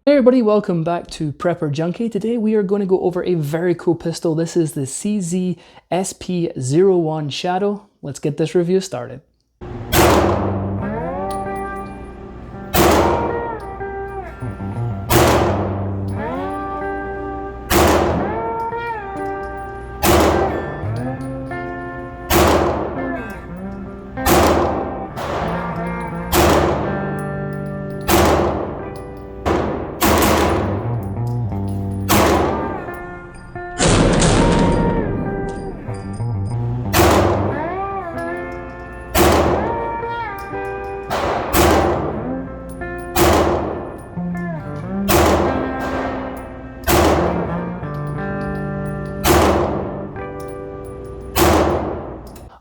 Hey everybody, welcome back to Prepper Junkie. Today we are going to go over a very cool pistol. This is the CZ SP-01 Shadow. Let's get this review started.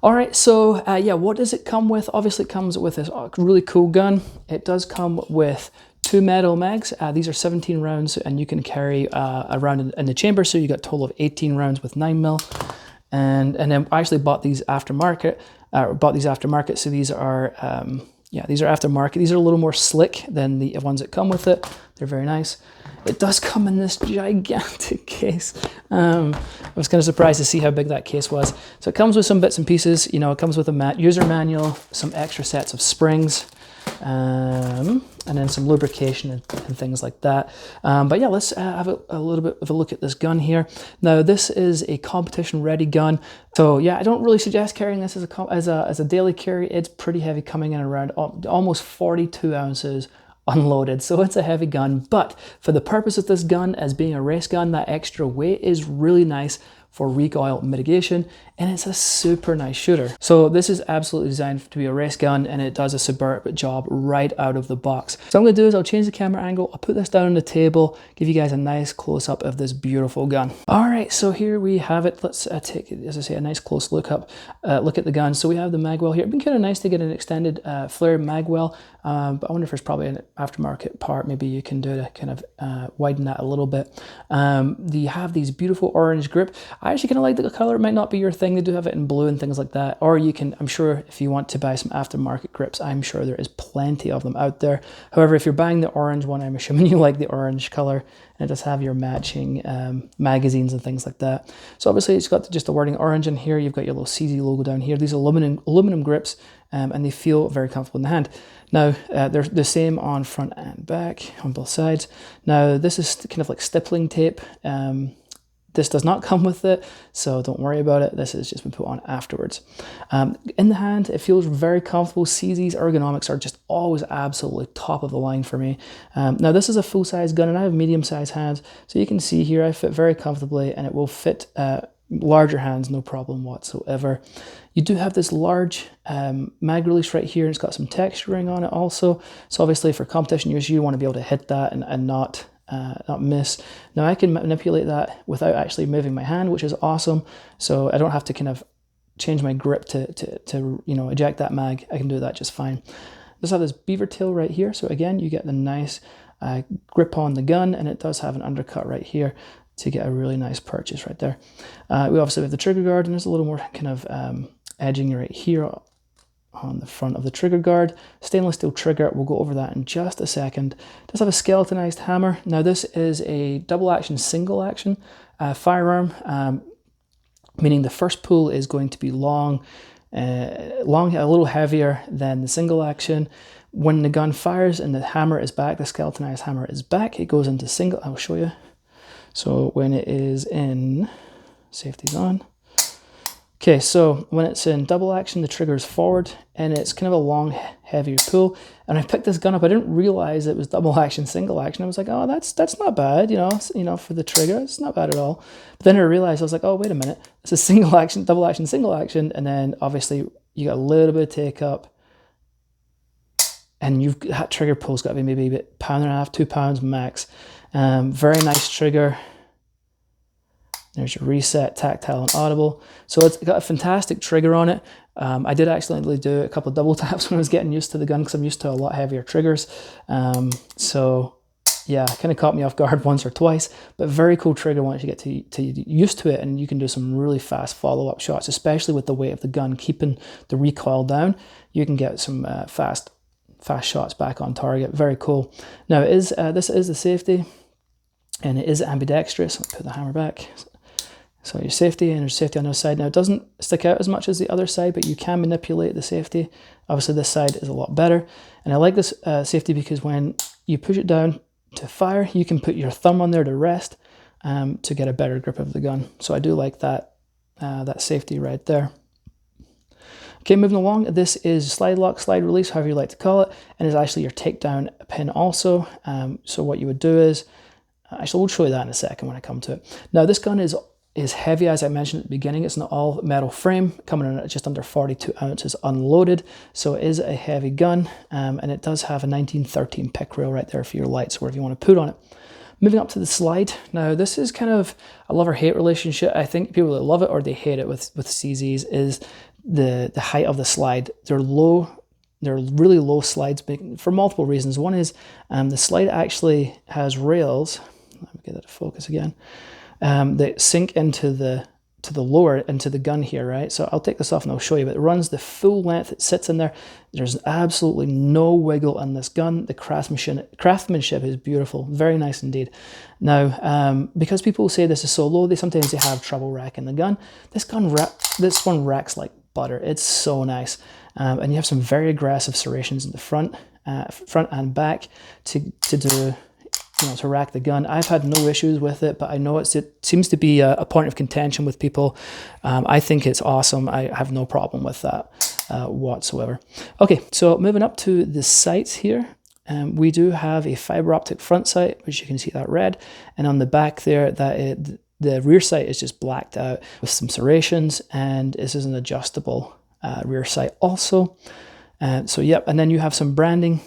Alright, so yeah, what does it come with? Obviously it comes with this really cool gun. It does come with two metal mags. These are 17 rounds and you can carry a round in the chamber, so you got a total of 18 rounds with 9mm. And then I actually bought these aftermarket, so these are these are aftermarket. These are a little more slick than the ones that come with it. They're very nice. It does come in this gigantic case. I was kind of surprised to see how big that case was. So it comes with some bits and pieces. You know, it comes with a user manual, some extra sets of springs, and then some lubrication and things like that. But yeah, let's have a little bit of a look at this gun here. Now, this is a competition-ready gun. So yeah, I don't really suggest carrying this as a daily carry. It's pretty heavy, coming in around almost 42 ounces unloaded, so it's a heavy gun. But for the purpose of this gun as being a race gun, that extra weight is really nice for recoil mitigation, and it's a super nice shooter. So this is absolutely designed to be a race gun, and it does a superb job right out of the box. So what I'm going to do is I'll change the camera angle, I'll put this down on the table, give you guys a nice close-up of this beautiful gun. Alright, so here we have it. Let's take, as I say, a nice close look at the gun. So we have the magwell here. It'd been kind of nice to get an extended flare magwell, but I wonder if there's probably an aftermarket part maybe you can do to kind of widen that a little bit. You have these beautiful orange grip. I actually kind of like the color. It might not be your thing. They do have it in blue and things like that. Or you can, I'm sure if you want to buy some aftermarket grips, I'm sure there is plenty of them out there. However, if you're buying the orange one, I'm assuming you like the orange color, and it does have your matching magazines and things like that. So obviously it's got just the wording orange in here. You've got your little CZ logo down here. These aluminum grips, and they feel very comfortable in the hand. Now, they're the same on front and back on both sides. Now, this is kind of like stippling tape. This does not come with it, so don't worry about it. This has just been put on afterwards. In the hand, it feels very comfortable. CZ's ergonomics are just always absolutely top of the line for me. Now, this is a full-size gun, and I have medium-sized hands, so you can see here I fit very comfortably, and it will fit larger hands, no problem whatsoever. You do have this large mag release right here, and it's got some texturing on it also. So obviously for competition use, you want to be able to hit that and not miss. Now I can manipulate that without actually moving my hand, which is awesome. So I don't have to kind of change my grip to you know, eject that mag. I can do that just fine. Let's have this beaver tail right here. So again, you get the nice grip on the gun, and it does have an undercut right here to get a really nice purchase right there. We obviously have the trigger guard, and there's a little more kind of edging right here on the front of the trigger guard. Stainless steel trigger, we'll go over that in just a second. It does have a skeletonized hammer. Now this is a double action, single action firearm, meaning the first pull is going to be long, a little heavier than the single action. When the gun fires and the hammer is back, the skeletonized hammer is back, it goes into single. I'll show you. So when it is in, safety's on. Okay, so when it's in double action, the trigger is forward, and it's kind of a long, heavier pull. And I picked this gun up. I didn't realize it was double action, single action. I was like, oh, that's not bad, you know, for the trigger, it's not bad at all. But then I realized, I was like, oh, wait a minute, this is single action, double action, single action, and then obviously you got a little bit of take up, and that trigger pull's got to be maybe a pound and a half, 2 pounds max. Very nice trigger. There's your reset, tactile and audible. So it's got a fantastic trigger on it. I did accidentally do a couple of double taps when I was getting used to the gun, because I'm used to a lot heavier triggers. So yeah, kind of caught me off guard once or twice, but very cool trigger once you get to used to it, and you can do some really fast follow-up shots, especially with the weight of the gun, keeping the recoil down. You can get some fast fast shots back on target. Very cool. Now it is this is the safety, and it is ambidextrous. I'll put the hammer back. So your safety, and there's safety on the other side. Now it doesn't stick out as much as the other side, but you can manipulate the safety. Obviously this side is a lot better. And I like this safety because when you push it down to fire, you can put your thumb on there to rest to get a better grip of the gun. So I do like that, that safety right there. Okay, moving along, this is slide lock, slide release, however you like to call it, and is actually your takedown pin also. So what you would do is, actually we'll show you that in a second when I come to it. Now this gun is heavy, as I mentioned at the beginning. It's an all metal frame coming in at just under 42 ounces unloaded, so it is a heavy gun, and it does have a 1913 pick rail right there for your lights, wherever you want to put on it. Moving up to the slide. Now this is kind of a love or hate relationship. I think people that love it or they hate it with CZs is the height of the slide. They're low. They're really low slides for multiple reasons. One is the slide actually has rails. Let me get that to focus again. That sink into the lower, into the gun here, right? So I'll take this off and I'll show you, but it runs the full length. It sits in there. There's absolutely no wiggle on this gun. The craftsmanship is beautiful. Very nice indeed. Now, because people say this is so low, sometimes they have trouble racking the gun. This one racks like butter. It's so nice. And you have some very aggressive serrations in the front and back to do, to rack the gun. I've had no issues with it, but I know it seems to be a point of contention with people. I think it's awesome. I have no problem with that whatsoever. Okay, so moving up to the sights here, we do have a fiber optic front sight, which you can see that red, and on the back there, the rear sight is just blacked out with some serrations, and this is an adjustable rear sight also. So yep, and then you have some branding.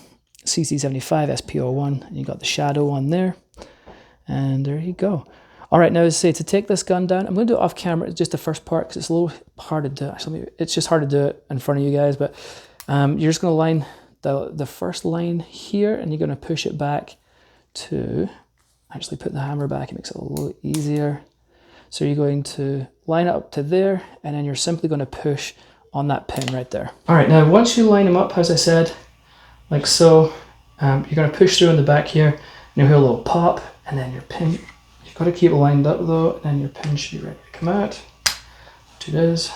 CC75, SP-01, and you got the shadow on there, and there you go. All right, now as I say, to take this gun down, I'm going to do it off camera, just the first part, because it's a little hard to do. Actually, it's just hard to do it in front of you guys, but you're just going to line the first line here, and you're going to push it back to, actually put the hammer back, it makes it a little easier. So you're going to line it up to there, and then you're simply going to push on that pin right there. All right, now once you line them up, as I said, like so, you're going to push through in the back here, and you'll hear a little pop, and then your pin, you've got to keep it lined up though, and then your pin should be ready to come out, which it is.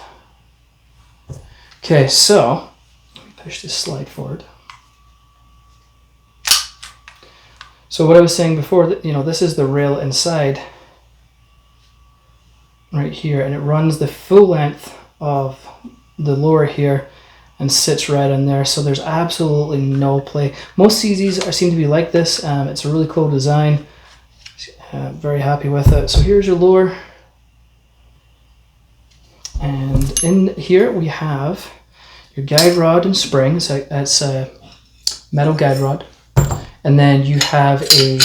Okay, so, let me push this slide forward. So what I was saying before, this is the rail inside, right here, and it runs the full length of the lower here, and sits right in there, so there's absolutely no play. Most CZs seem to be like this. It's a really cool design. Very happy with it. So here's your lower, and in here we have your guide rod and spring. So it's a metal guide rod, and then you have a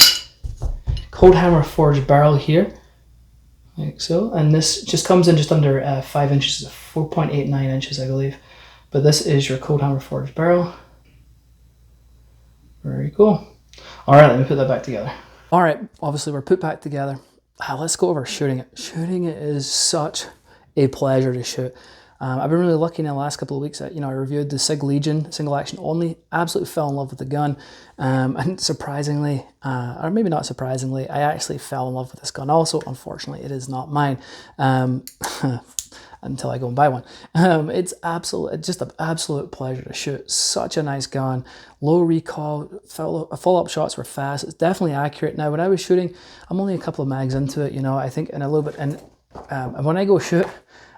cold hammer forged barrel here, like so. And this just comes in just under 5 inches, 4.89 inches, I believe. But this is your cold hammer forged barrel. Very cool. All right, let me put that back together. All right, obviously we're put back together. Let's go over shooting it. Shooting it is such a pleasure to shoot. I've been really lucky in the last couple of weeks that, I reviewed the SIG Legion, single action only, absolutely fell in love with the gun. And surprisingly, or maybe not surprisingly, I actually fell in love with this gun also. Unfortunately, it is not mine. Until I go and buy one. It's just an absolute pleasure to shoot. Such a nice gun, low recoil, follow-up shots were fast. It's definitely accurate. Now, when I was shooting, I'm only a couple of mags into it, I think, and a little bit, and when I go shoot,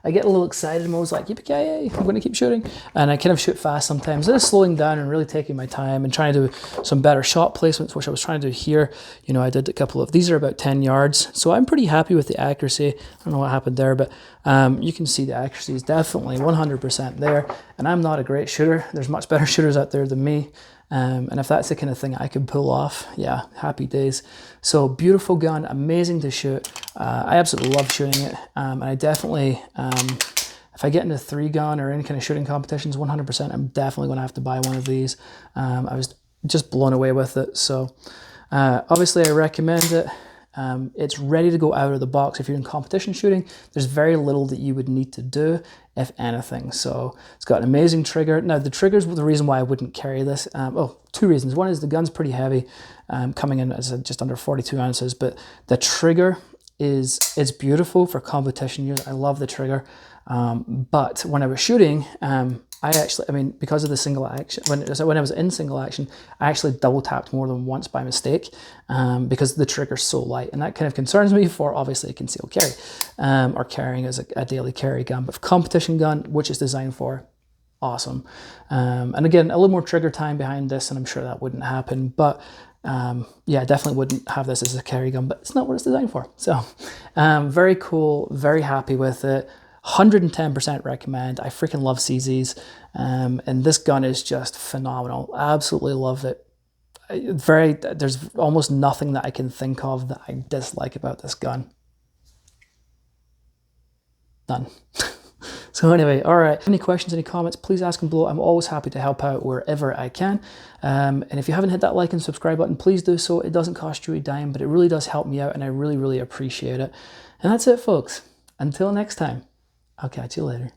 I get a little excited. I'm always like, yippee-ki-yay, I'm going to keep shooting. And I kind of shoot fast sometimes. Just slowing down and really taking my time and trying to do some better shot placements, which I was trying to do here. I did a couple of, these are about 10 yards. So I'm pretty happy with the accuracy. I don't know what happened there, but you can see the accuracy is definitely 100% there. And I'm not a great shooter. There's much better shooters out there than me. And if that's the kind of thing I could pull off, yeah, happy days. So beautiful gun, amazing to shoot. I absolutely love shooting it. And I definitely, if I get into 3-gun or any kind of shooting competitions, 100%, I'm definitely going to have to buy one of these. I was just blown away with it. So obviously I recommend it. It's ready to go out of the box. If you're in competition shooting, there's very little that you would need to do, if anything. So it's got an amazing trigger. Now the trigger's the reason why I wouldn't carry this. Oh, two reasons. One is the gun's pretty heavy, coming in as just under 42 ounces, but the trigger it's beautiful for competition use. I love the trigger. But when I was shooting, because of the single action, when I was in single action, I actually double tapped more than once by mistake, because the trigger's so light, and that kind of concerns me for obviously a concealed carry, or carrying as a daily carry gun. But for competition gun, which it's designed for, awesome. And again, a little more trigger time behind this, and I'm sure that wouldn't happen, but yeah, definitely wouldn't have this as a carry gun, but it's not what it's designed for. So very cool, very happy with it. 110% recommend. I freaking love CZs, and this gun is just phenomenal. Absolutely love it. There's almost nothing that I can think of that I dislike about this gun. None. So anyway, all right. Any questions, any comments, please ask them below. I'm always happy to help out wherever I can. And if you haven't hit that like and subscribe button, please do so. It doesn't cost you a dime, but it really does help me out, and I really, really appreciate it. And that's it, folks. Until next time, I'll catch you later.